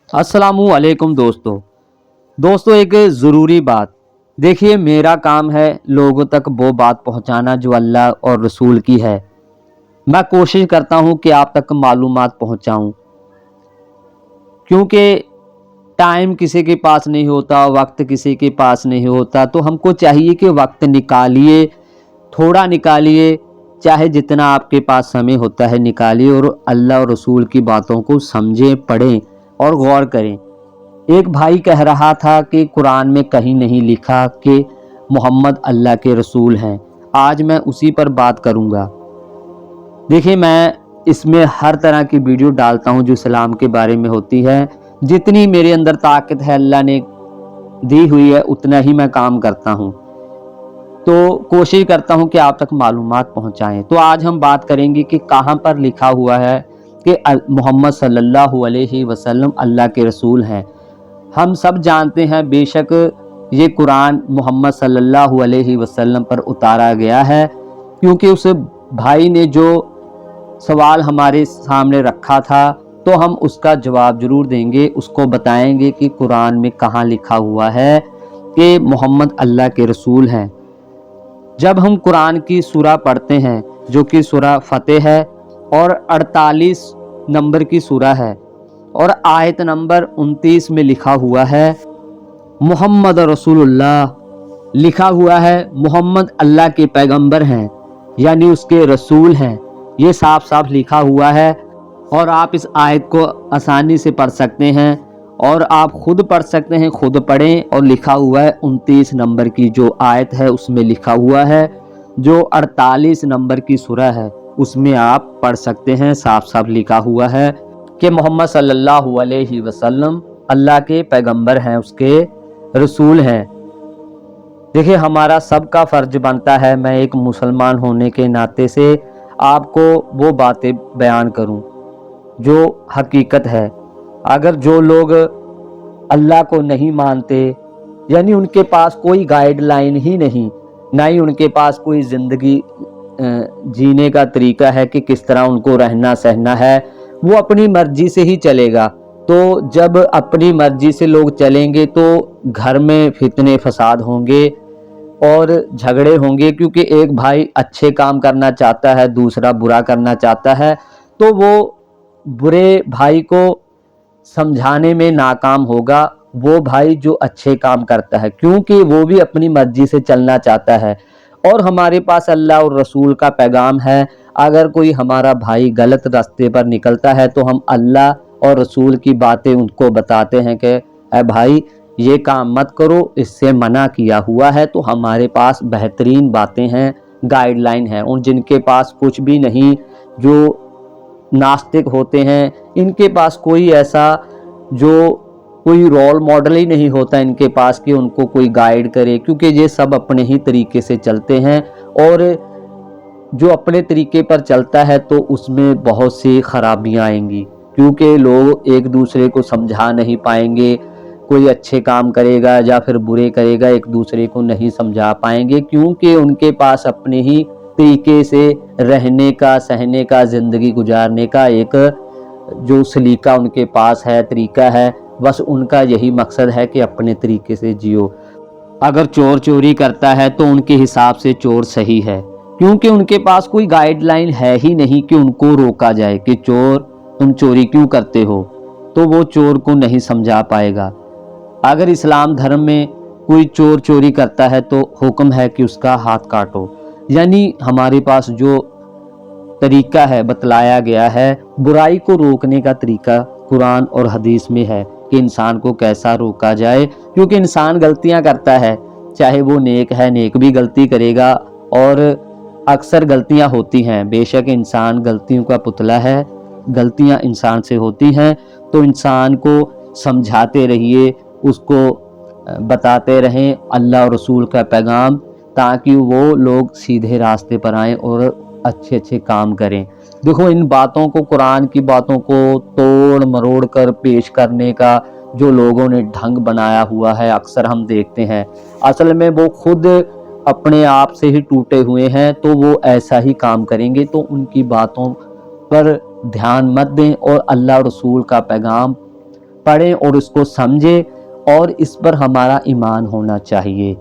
अस्सलामु अलैकुम दोस्तों एक ज़रूरी बात। देखिए, मेरा काम है लोगों तक वो बात पहुंचाना जो अल्लाह और रसूल की है। मैं कोशिश करता हूं कि आप तक मालूमात पहुंचाऊं, क्योंकि टाइम किसी के पास नहीं होता, वक्त किसी के पास नहीं होता। तो हमको चाहिए कि वक्त निकालिए, थोड़ा निकालिए, चाहे जितना आपके पास समय होता है निकालिए, और अल्लाह और रसूल की बातों को समझें, पढ़ें और गौर करें। एक भाई कह रहा था कि कुरान में कहीं नहीं लिखा कि मोहम्मद अल्लाह के रसूल हैं। आज मैं उसी पर बात करूंगा। देखिए, मैं इसमें हर तरह की वीडियो डालता हूं जो इस्लाम के बारे में होती है। जितनी मेरे अंदर ताकत है अल्लाह ने दी हुई है उतना ही मैं काम करता हूं। तो कोशिश करता हूं कि आप तक मालूमात पहुंचाएं। तो आज हम बात करेंगे कि कहां पर लिखा हुआ है कि मोहम्मद सल्लल्लाहु अलैहि वसल्लम अल्लाह के रसूल हैं। हम सब जानते हैं बेशक ये कुरान मोहम्मद सल्लल्लाहु अलैहि वसल्लम पर उतारा गया है, क्योंकि उस भाई ने जो सवाल हमारे सामने रखा था तो हम उसका जवाब जरूर देंगे। उसको बताएंगे कि कुरान में कहाँ लिखा हुआ है कि मोहम्मद अल्लाह के रसूल हैं। जब हम कुरान की सूरा पढ़ते हैं जो कि सूरा फतेह है और 48 नंबर की सूरा है और आयत नंबर 29 में लिखा हुआ है मोहम्मद रसूलुल्लाह, लिखा हुआ है मोहम्मद अल्लाह के पैगंबर हैं, यानी उसके रसूल हैं। ये साफ साफ लिखा हुआ है और आप इस आयत को आसानी से पढ़ सकते हैं और आप खुद पढ़ सकते हैं, खुद पढ़ें। और लिखा हुआ है 29 नंबर की जो आयत है उसमें लिखा हुआ है, जो 48 नंबर की सूरा है उसमें आप पढ़ सकते हैं। साफ साफ लिखा हुआ है कि मोहम्मद सल्लल्लाहु अलैहि वसल्लम अल्लाह के पैगंबर हैं, उसके रसूल हैं। देखिए, हमारा सबका फर्ज बनता है, मैं एक मुसलमान होने के नाते से आपको वो बातें बयान करूं जो हकीकत है। अगर जो लोग अल्लाह को नहीं मानते, यानी उनके पास कोई गाइडलाइन ही नहीं, ना ही उनके पास कोई ज़िंदगी जीने का तरीका है कि किस तरह उनको रहना सहना है, वो अपनी मर्जी से ही चलेगा। तो जब अपनी मर्जी से लोग चलेंगे तो घर में फितने फसाद होंगे और झगड़े होंगे, क्योंकि एक भाई अच्छे काम करना चाहता है, दूसरा बुरा करना चाहता है, तो वो बुरे भाई को समझाने में नाकाम होगा वो भाई जो अच्छे काम करता है, क्योंकि वो भी अपनी मर्जी से चलना चाहता है। और हमारे पास अल्लाह और रसूल का पैगाम है। अगर कोई हमारा भाई गलत रास्ते पर निकलता है तो हम अल्लाह और रसूल की बातें उनको बताते हैं कि ए भाई, ये काम मत करो, इससे मना किया हुआ है। तो हमारे पास बेहतरीन बातें हैं, गाइडलाइन है। उन जिनके पास कुछ भी नहीं, जो नास्तिक होते हैं, इनके पास कोई ऐसा जो कोई रोल मॉडल ही नहीं होता इनके पास कि उनको कोई गाइड करे, क्योंकि ये सब अपने ही तरीके से चलते हैं। और जो अपने तरीके पर चलता है तो उसमें बहुत सी खराबियां आएंगी, क्योंकि लोग एक दूसरे को समझा नहीं पाएंगे। कोई अच्छे काम करेगा या फिर बुरे करेगा, एक दूसरे को नहीं समझा पाएंगे, क्योंकि उनके पास अपने ही तरीके से रहने का, सहने का, ज़िंदगी गुजारने का एक जो सलीका उनके पास है, तरीका है। बस उनका यही मकसद है कि अपने तरीके से जियो। अगर चोर चोरी करता है तो उनके हिसाब से चोर सही है, क्योंकि उनके पास कोई गाइडलाइन है ही नहीं कि उनको रोका जाए कि चोर तुम चोरी क्यों करते हो, तो वो चोर को नहीं समझा पाएगा। अगर इस्लाम धर्म में कोई चोर चोरी करता है तो हुक्म है कि उसका हाथ काटो। यानी हमारे पास जो तरीका है बतलाया गया है, बुराई को रोकने का तरीका कुरान और हदीस में है कि इंसान को कैसा रोका जाए, क्योंकि इंसान गलतियां करता है, चाहे वो नेक है, नेक भी गलती करेगा और अक्सर गलतियां होती हैं। बेशक इंसान गलतियों का पुतला है, गलतियां इंसान से होती हैं। तो इंसान को समझाते रहिए, उसको बताते रहें अल्लाह और रसूल का पैगाम, ताकि वो लोग सीधे रास्ते पर आएँ और अच्छे अच्छे काम करें। देखो, इन बातों को, कुरान की बातों को तोड़ मरोड़ कर पेश करने का जो लोगों ने ढंग बनाया हुआ है, अक्सर हम देखते हैं, असल में वो खुद अपने आप से ही टूटे हुए हैं, तो वो ऐसा ही काम करेंगे। तो उनकी बातों पर ध्यान मत दें और अल्लाह और रसूल का पैगाम پڑھیں اور اس کو سمجھیں اور اس پر ہمارا ایمان ہونا چاہیے۔